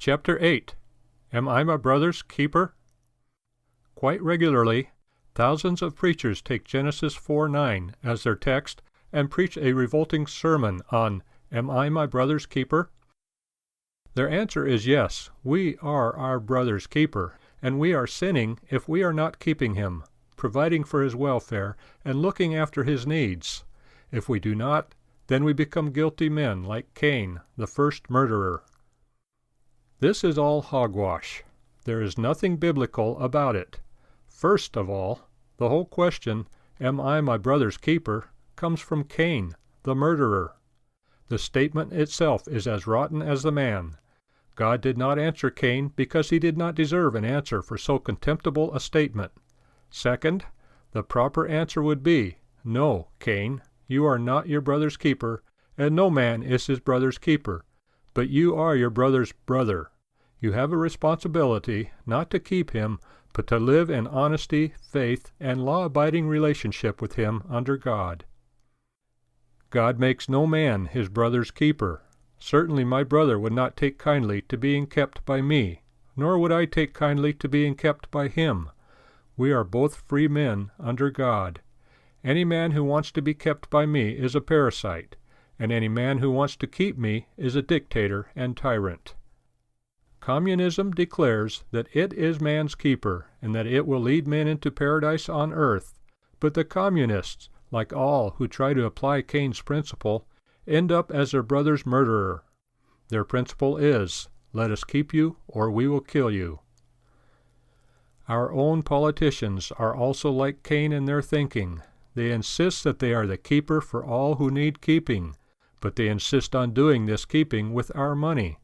Chapter 8. Am I my brother's keeper? Quite regularly, thousands of preachers take Genesis 4:9 as their text and preach a revolting sermon on, Am I my brother's keeper? Their answer is yes, we are our brother's keeper, and we are sinning if we are not keeping him, providing for his welfare, and looking after his needs. If we do not, then we become guilty men like Cain, the first murderer. This is all hogwash. There is nothing biblical about it. First of all, the whole question, Am I my brother's keeper, comes from Cain, the murderer. The statement itself is as rotten as the man. God did not answer Cain because he did not deserve an answer for so contemptible a statement. Second, the proper answer would be, No, Cain, you are not your brother's keeper, and no man is his brother's keeper, but you are your brother's brother. You have a responsibility not to keep him, but to live in honesty, faith, and law-abiding relationship with him under God. God makes no man his brother's keeper. Certainly my brother would not take kindly to being kept by me, nor would I take kindly to being kept by him. We are both free men under God. Any man who wants to be kept by me is a parasite, and any man who wants to keep me is a dictator and tyrant. Communism declares that it is man's keeper, and that it will lead men into paradise on earth, but the communists, like all who try to apply Cain's principle, end up as their brother's murderer. Their principle is, let us keep you or we will kill you. Our own politicians are also like Cain in their thinking. They insist that they are the keeper for all who need keeping, but they insist on doing this keeping with our money.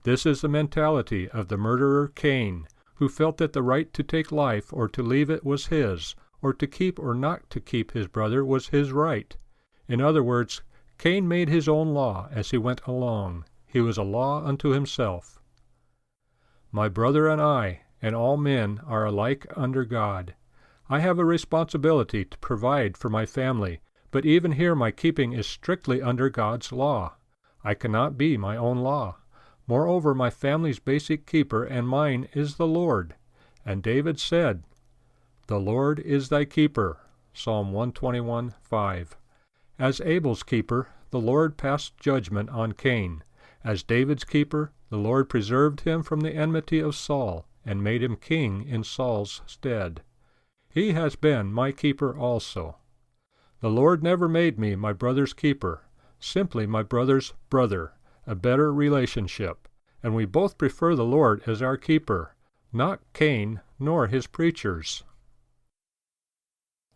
This is the mentality of the murderer Cain, who felt that the right to take life or to leave it was his, or to keep or not to keep his brother was his right. In other words, Cain made his own law as he went along. He was a law unto himself. My brother and I, and all men, are alike under God. I have a responsibility to provide for my family, but even here my keeping is strictly under God's law. I cannot be my own law. Moreover, my family's basic keeper and mine is the Lord. And David said, The Lord is thy keeper. Psalm 121:5. As Abel's keeper, the Lord passed judgment on Cain. As David's keeper, the Lord preserved him from the enmity of Saul, and made him king in Saul's stead. He has been my keeper also. The Lord never made me my brother's keeper, simply my brother's brother, a better relationship, and we both prefer the Lord as our keeper, not Cain nor his preachers.